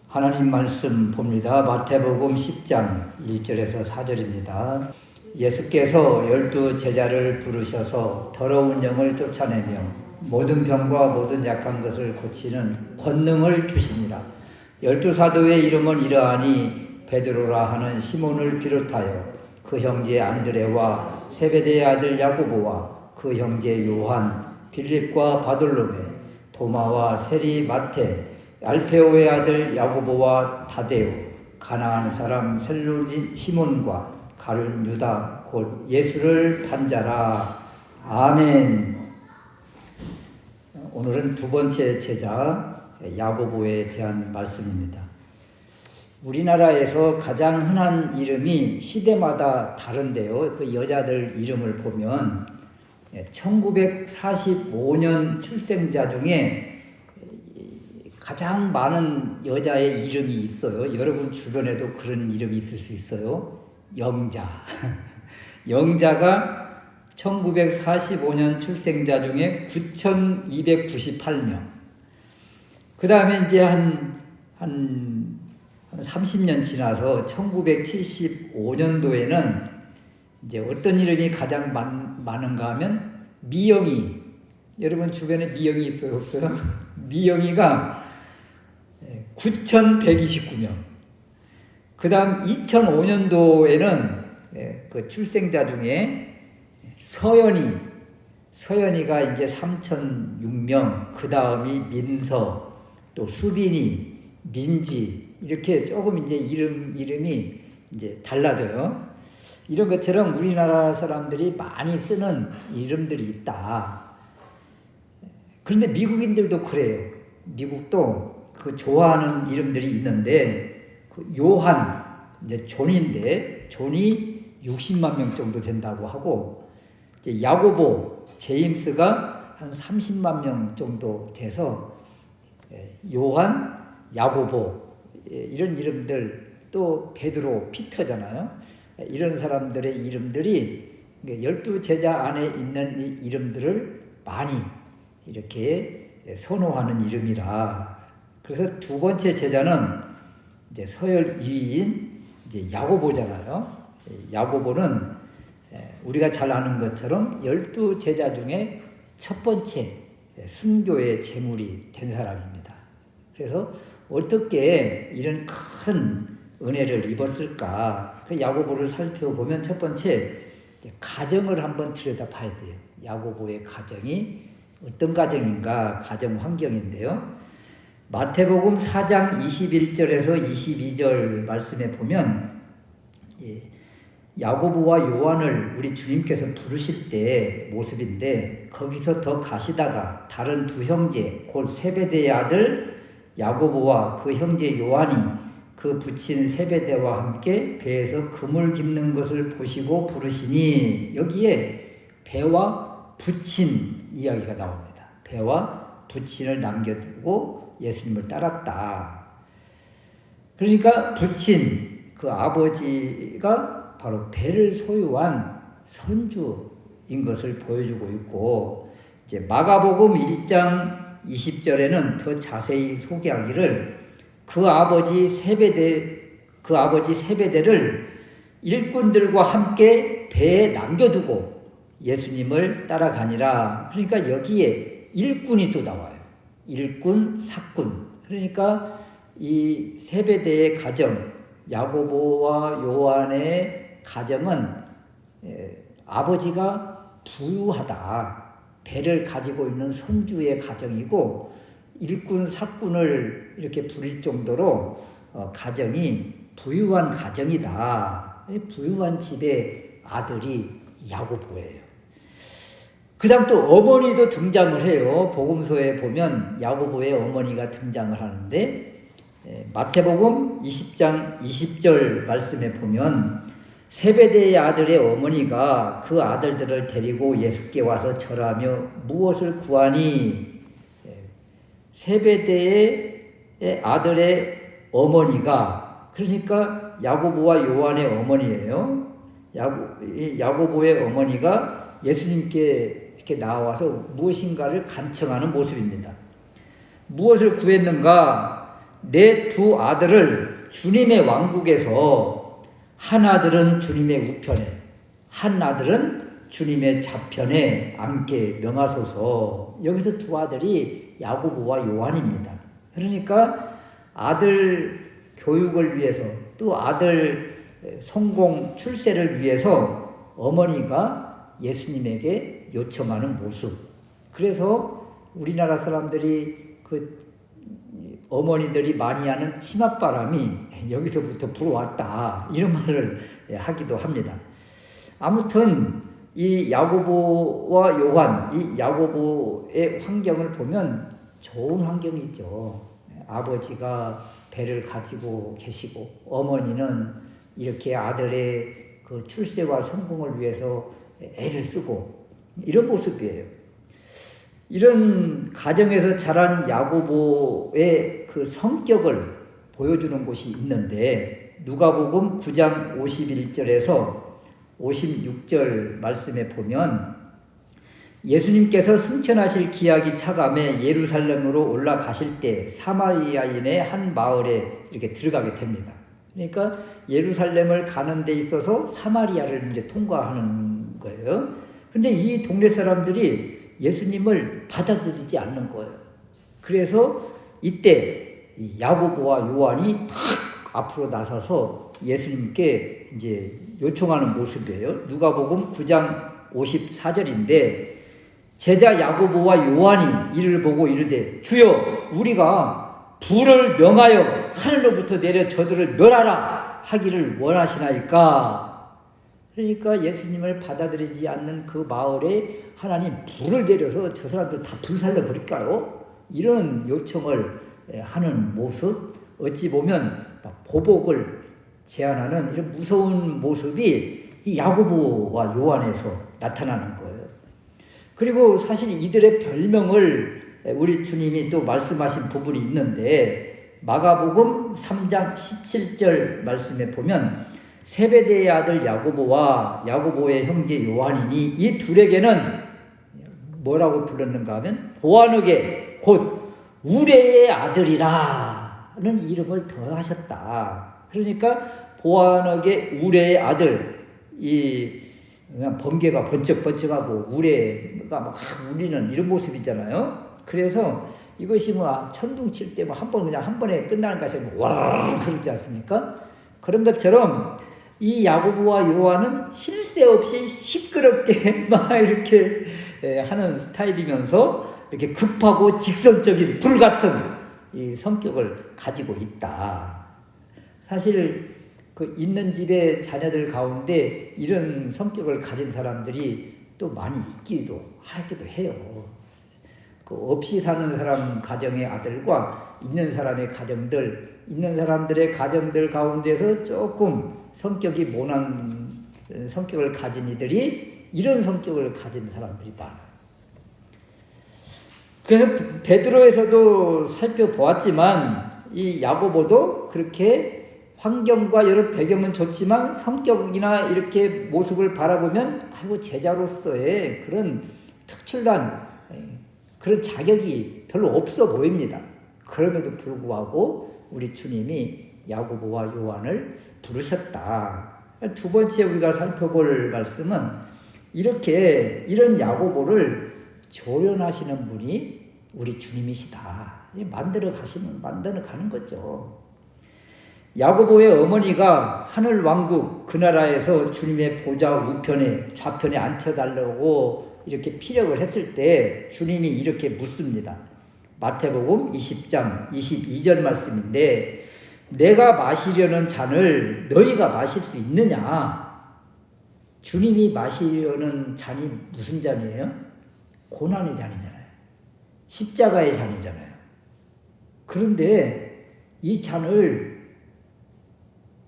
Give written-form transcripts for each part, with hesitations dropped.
하나님 말씀 봅니다. 마태복음 10장 1절에서 4절입니다. 예수께서 12 제자를 부르셔서 더러운 영을 쫓아내며 모든 병과 모든 약한 것을 고치는 권능을 주시니라. 12사도의 이름은 이러하니 베드로라 하는 시몬을 비롯하여 그 형제 안드레와 세베대의 아들 야고보와 그 형제 요한, 빌립과 바돌로메, 도마와 세리 마테, 알페오의 아들 야고보와 다데오, 가나안 사람 셀로니 시몬과 가룟 유다 곧 예수를 판자라. 아멘. 오늘은 두 번째 제자 야고보에 대한 말씀입니다. 우리나라에서 가장 흔한 이름이 시대마다 다른데요. 그 여자들 이름을 보면 1945년 출생자 중에 가장 많은 여자의 이름이 있어요. 여러분 주변에도 그런 이름이 있을 수 있어요. 영자. 영자가 1945년 출생자 중에 9,298명. 그 다음에 이제 한 30년 지나서 1975년도에는 이제 어떤 이름이 가장 많은가 하면 미영이. 여러분 주변에 미영이 있어요? 없어요? 미영이가 9,129명. 그 다음 2005년도에는 그 출생자 중에 서연이가 이제 3,006명, 그 다음이 민서, 또 수빈이, 민지, 이렇게 조금 이제 이름이 이제 달라져요. 이런 것처럼 우리나라 사람들이 많이 쓰는 이름들이 있다. 그런데 미국인들도 그래요. 미국도 그 좋아하는 이름들이 있는데, 그 요한, 이제 존인데, 존이 60만 명 정도 된다고 하고, 이제 야고보, 제임스가 한 30만 명 정도 돼서, 요한, 야고보, 이런 이름들, 또 베드로, 피터잖아요. 이런 사람들의 이름들이 12 제자 안에 있는 이 이름들을 많이 이렇게 선호하는 이름이라. 그래서 두 번째 제자는 이제 서열 2위인 이제 야고보잖아요. 야고보는 우리가 잘 아는 것처럼 12 제자 중에 첫 번째 순교의 제물이 된 사람입니다. 그래서 어떻게 이런 큰 은혜를 입었을까? 그 야고보를 살펴보면 첫 번째 가정을 한번 들여다봐야 돼요. 야고보의 가정이 어떤 가정인가? 가정 환경인데요. 마태복음 4장 21절에서 22절 말씀에 보면 야고보와 요한을 우리 주님께서 부르실 때 모습인데, 거기서 더 가시다가 다른 두 형제 곧 세베대의 아들 야고보와 그 형제 요한이 그 부친 세베대와 함께 배에서 그물 깁는 것을 보시고 부르시니, 여기에 배와 부친 이야기가 나옵니다. 배와 부친을 남겨두고 예수님을 따랐다. 그러니까 부친, 그 아버지가 바로 배를 소유한 선주인 것을 보여주고 있고, 이제 마가복음 1장 20절에는 더 자세히 소개하기를 그 아버지 세베대를 일꾼들과 함께 배에 남겨두고 예수님을 따라가니라. 그러니까 여기에 일꾼이 또 나와요. 일꾼, 사꾼. 그러니까 이 세베대의 가정, 야고보와 요한의 가정은 아버지가 부유하다. 배를 가지고 있는 선주의 가정이고, 일꾼, 사꾼을 이렇게 부릴 정도로 가정이 부유한 가정이다. 부유한 집의 아들이 야고보예요. 그 다음 또 어머니도 등장을 해요. 복음서에 보면 야고보의 어머니가 등장을 하는데, 마태복음 20장 20절 말씀에 보면 세베대의 아들의 어머니가 그 아들들을 데리고 예수께 와서 절하며 무엇을 구하니? 세베대의 아들의 어머니가, 그러니까 야고보와 요한의 어머니예요. 야고보의 어머니가 예수님께 이렇게 나와서 무엇인가를 간청하는 모습입니다. 무엇을 구했는가? 내 두 아들을 주님의 왕국에서 한 아들은 주님의 우편에 한 아들은 주님의 좌편에 앉게 명하소서. 여기서 두 아들이 야고보와 요한입니다. 그러니까 아들 교육을 위해서 또 아들 성공 출세를 위해서 어머니가 예수님에게 요청하는 모습. 그래서 우리나라 사람들이 그 어머니들이 많이 하는 치맛바람이 여기서부터 불어왔다 이런 말을 하기도 합니다. 아무튼 이 야고보와 요한, 이 야고보의 환경을 보면 좋은 환경이죠. 아버지가 배를 가지고 계시고 어머니는 이렇게 아들의 그 출세와 성공을 위해서 애를 쓰고 이런 모습이에요. 이런 가정에서 자란 야고보의 그 성격을 보여주는 곳이 있는데 누가복음 9장 51절에서 56절 말씀에 보면 예수님께서 승천하실 기약이 차감해 예루살렘으로 올라가실 때 사마리아인의 한 마을에 이렇게 들어가게 됩니다. 그러니까 예루살렘을 가는 데 있어서 사마리아를 이제 통과하는 거예요. 근데 이 동네 사람들이 예수님을 받아들이지 않는 거예요. 그래서 이때 야고보와 요한이 탁 앞으로 나서서 예수님께 이제 요청하는 모습이에요. 누가복음 9장 54절인데 제자 야고보와 요한이 이를 보고 이르되 주여 우리가 불을 명하여 하늘로부터 내려 저들을 멸하라 하기를 원하시나이까. 그러니까 예수님을 받아들이지 않는 그 마을에 하나님 불을 내려서 저 사람들 다 불살려 버릴까요? 이런 요청을 하는 모습, 어찌 보면 보복을 제안하는 이런 무서운 모습이 이 야고보와 요한에서 나타나는 거예요. 그리고 사실 이들의 별명을 우리 주님이 또 말씀하신 부분이 있는데 마가복음 3장 17절 말씀에 보면 세베대의 아들 야고보와 야고보의 형제 요한이니 이 둘에게는 뭐라고 불렀는가 하면 보아너게 곧 우레의 아들이라는 이름을 더하셨다. 그러니까 보아너게 우레의 아들, 이 번개가 번쩍번쩍하고 우레가 막 울리는 이런 모습이잖아요. 그래서 이것이 뭐 천둥 칠 때 뭐 한 번 그냥 한 번에 끝나는 것이 와르르 그러지 않습니까? 그런 것처럼 이 야고보와 요한은 쉴 새 없이 시끄럽게 막 이렇게 하는 스타일이면서 이렇게 급하고 직선적인 불같은 이 성격을 가지고 있다. 사실 그 있는 집의 자녀들 가운데 이런 성격을 가진 사람들이 또 많이 있기도 하기도 해요. 그 없이 사는 사람 가정의 아들과 있는 사람의 가정들, 있는 사람들의 가정들 가운데서 조금 성격이 모난 성격을 가진 이들이 이런 성격을 가진 사람들이 많아요. 그래서 베드로에서도 살펴보았지만 이 야고보도 그렇게 환경과 여러 배경은 좋지만 성격이나 이렇게 모습을 바라보면 아이고 제자로서의 그런 특출난 그런 자격이 별로 없어 보입니다. 그럼에도 불구하고 우리 주님이 야고보와 요한을 부르셨다. 두 번째 우리가 살펴볼 말씀은 이렇게 이런 야고보를 조련하시는 분이 우리 주님이시다. 만들어 가는 거죠. 야고보의 어머니가 하늘 왕국 그 나라에서 주님의 보좌 우편에 좌편에 앉혀달라고 이렇게 피력을 했을 때 주님이 이렇게 묻습니다. 마태복음 20장 22절 말씀인데 내가 마시려는 잔을 너희가 마실 수 있느냐? 주님이 마시려는 잔이 무슨 잔이에요? 고난의 잔이잖아요. 십자가의 잔이잖아요. 그런데 이 잔을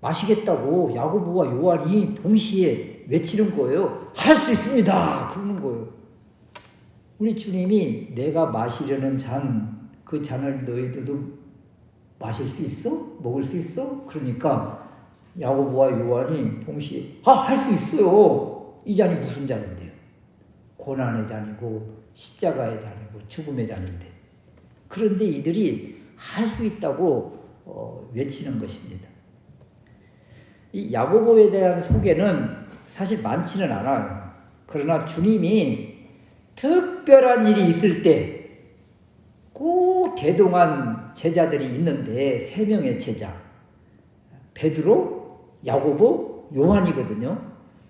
마시겠다고 야고보와 요한이 동시에 외치는 거예요. 할 수 있습니다. 그러는 거예요. 우리 주님이 내가 마시려는 잔, 그 잔을 너희들도 마실 수 있어? 먹을 수 있어? 그러니까 야고보와 요한이 동시에 할 수 있어요. 이 잔이 무슨 잔인데요? 고난의 잔이고 십자가의 잔이고 죽음의 잔인데, 그런데 이들이 할 수 있다고 외치는 것입니다. 이 야고보에 대한 소개는 사실 많지는 않아요. 그러나 주님이 특별한 일이 있을 때 꼭 대동한 제자들이 있는데, 3명의 제자, 베드로, 야고보, 요한이거든요.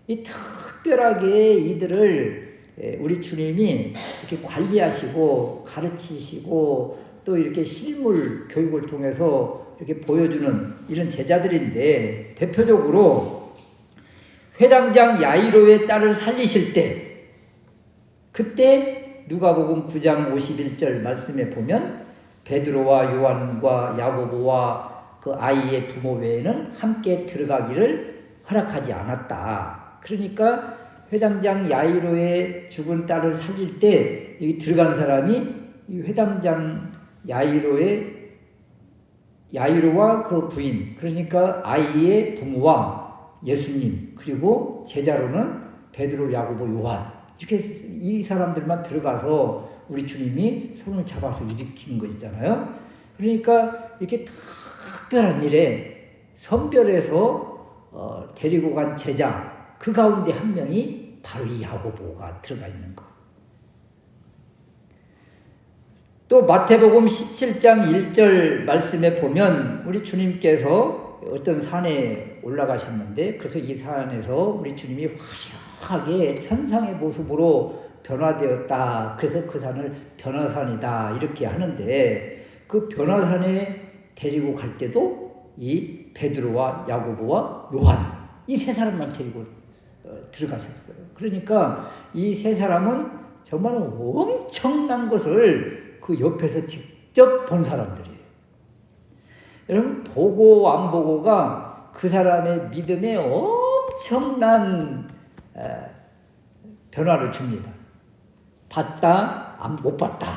이 특별하게 이들을 우리 주님이 이렇게 관리하시고 가르치시고 또 이렇게 실물 교육을 통해서 이렇게 보여주는 이런 제자들인데, 대표적으로 회당장 야이로의 딸을 살리실 때, 그때 누가복음 9장 51절 말씀에 보면 베드로와 요한과 야고보와 그 아이의 부모 외에는 함께 들어가기를 허락하지 않았다. 그러니까 회당장 야이로의 죽은 딸을 살릴 때 여기 들어간 사람이 이 회당장 야이로와 그 부인, 그러니까 아이의 부모와 예수님, 그리고 제자로는 베드로, 야고보, 요한, 이렇게 이 사람들만 들어가서 우리 주님이 손을 잡아서 일으킨 것이잖아요. 그러니까 이렇게 특별한 일에 선별해서 데리고 간 제자, 그 가운데 한 명이 바로 이 야고보가 들어가 있는 거. 또 마태복음 17장 1절 말씀에 보면 우리 주님께서 어떤 산에 올라가셨는데, 그래서 이 산에서 우리 주님이 화려하게 천상의 모습으로 변화되었다. 그래서 그 산을 변화산이다 이렇게 하는데, 그 변화산에 데리고 갈 때도 이 베드로와 야고보와 요한, 이 3사람만 데리고 들어가셨어요. 그러니까 이 3사람은 정말 엄청난 것을 그 옆에서 직접 본 사람들이에요. 여러분, 보고 안 보고가 그 사람의 믿음에 엄청난 변화를 줍니다. 봤다, 못 봤다.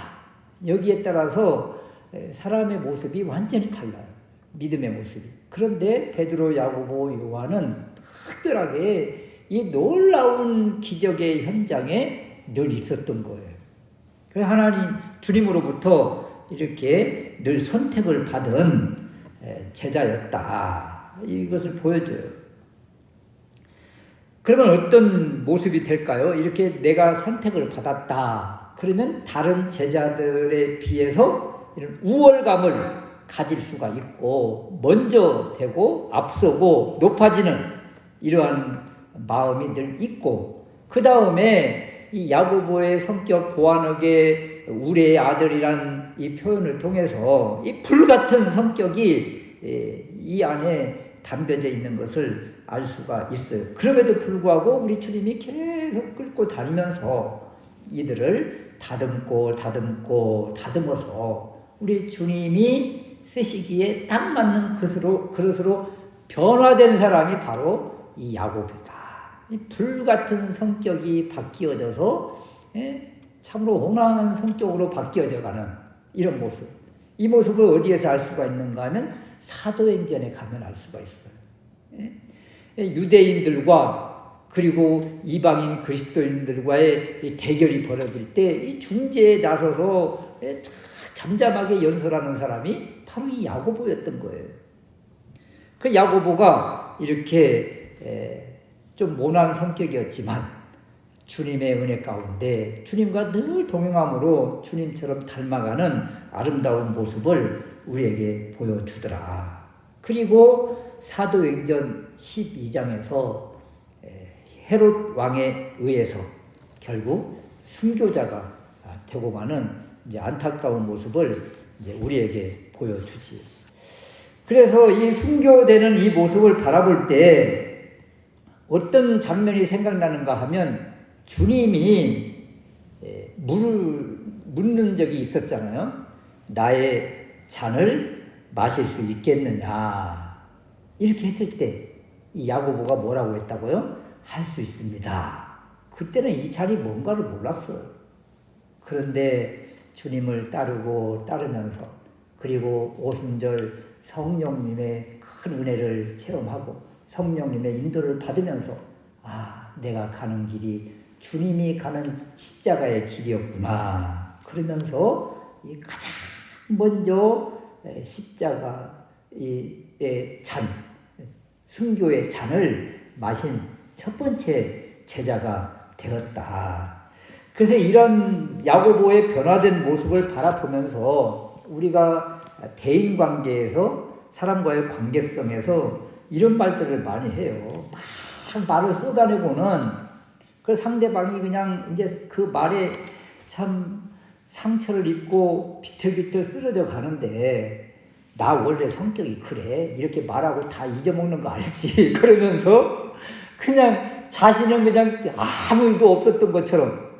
여기에 따라서 사람의 모습이 완전히 달라요. 믿음의 모습이. 그런데 베드로, 야고보, 요한은 특별하게 이 놀라운 기적의 현장에 늘 있었던 거예요. 그래서 하나님, 주님으로부터 이렇게 늘 선택을 받은 제자였다. 이것을 보여줘요. 그러면 어떤 모습이 될까요? 이렇게 내가 선택을 받았다. 그러면 다른 제자들에 비해서 이런 우월감을 가질 수가 있고, 먼저 되고 앞서고 높아지는 이러한 마음이 늘 있고, 그 다음에 이 야고보의 성격 보완하게 우리의 아들이란 이 표현을 통해서 이 불같은 성격이 이 안에 담겨져 있는 것을 알 수가 있어요. 그럼에도 불구하고 우리 주님이 계속 끌고 다니면서 이들을 다듬어서 우리 주님이 쓰시기에 딱 맞는 그릇으로 변화된 사람이 바로 이 야고보다. 이 불같은 성격이 바뀌어져서 참으로 온화한 성격으로 바뀌어져가는 이런 모습. 이 모습을 어디에서 알 수가 있는가 하면 사도행전에 가면 알 수가 있어요. 유대인들과 그리고 이방인 그리스도인들과의 이 대결이 벌어질 때 이 중재에 나서서 잠잠하게 연설하는 사람이 바로 이 야고보였던 거예요. 그 야고보가 이렇게 좀 모난 성격이었지만 주님의 은혜 가운데 주님과 늘 동행함으로 주님처럼 닮아가는 아름다운 모습을 우리에게 보여주더라. 그리고 사도행전 12장에서 헤롯 왕에 의해서 결국 순교자가 되고 마는 이제 안타까운 모습을 이제 우리에게 보여주지. 그래서 이 순교되는 이 모습을 바라볼 때 어떤 장면이 생각나는가 하면 주님이 물을 묻는 적이 있었잖아요. 나의 잔을 마실 수 있겠느냐. 이렇게 했을 때 이 야고보가 뭐라고 했다고요? 할 수 있습니다. 그때는 이 잔이 뭔가를 몰랐어요. 그런데 주님을 따르면서 그리고 오순절 성령님의 큰 은혜를 체험하고 성령님의 인도를 받으면서 내가 가는 길이 주님이 가는 십자가의 길이었구나. 그러면서 이 가장 먼저 십자가의 잔, 순교의 잔을 마신 첫 번째 제자가 되었다. 그래서 이런 야고보의 변화된 모습을 바라보면서 우리가 대인관계에서 사람과의 관계성에서 이런 말들을 많이 해요. 막 말을 쏟아내고는 그 상대방이 그냥 이제 그 말에 참 상처를 입고 비틀비틀 쓰러져 가는데 나 원래 성격이 그래 이렇게 말하고 다 잊어먹는 거 알지? 그러면서 그냥 자신은 그냥 아무 일도 없었던 것처럼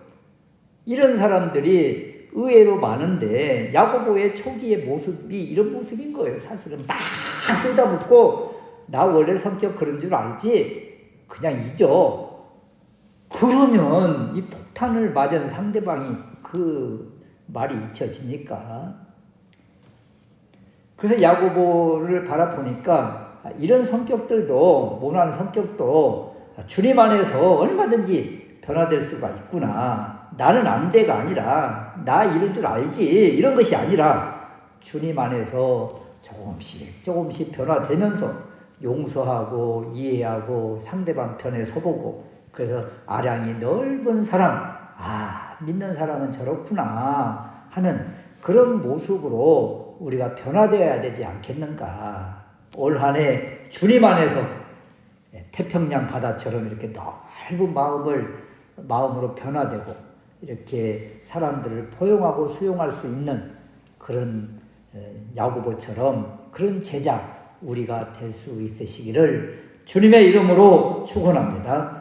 이런 사람들이 의외로 많은데 야고보의 초기의 모습이 이런 모습인 거예요. 사실은 막 쏟아붓고 나 원래 성격 그런 줄 알지? 그냥 잊어. 그러면 이 폭탄을 맞은 상대방이 그 말이 잊혀집니까? 그래서 야고보를 바라보니까 이런 성격들도 모난 성격도 주님 안에서 얼마든지 변화될 수가 있구나. 나는 안 돼가 아니라 나 이런 줄 알지 이런 것이 아니라 주님 안에서 조금씩 변화되면서 용서하고 이해하고 상대방 편에 서보고 그래서 아량이 넓은 사람, 믿는 사람은 저렇구나 하는 그런 모습으로 우리가 변화되어야 되지 않겠는가. 올 한 해 주님 안에서 태평양 바다처럼 이렇게 넓은 마음으로 변화되고 이렇게 사람들을 포용하고 수용할 수 있는 그런 야고보처럼 그런 제자 우리가 될 수 있으시기를 주님의 이름으로 축원합니다.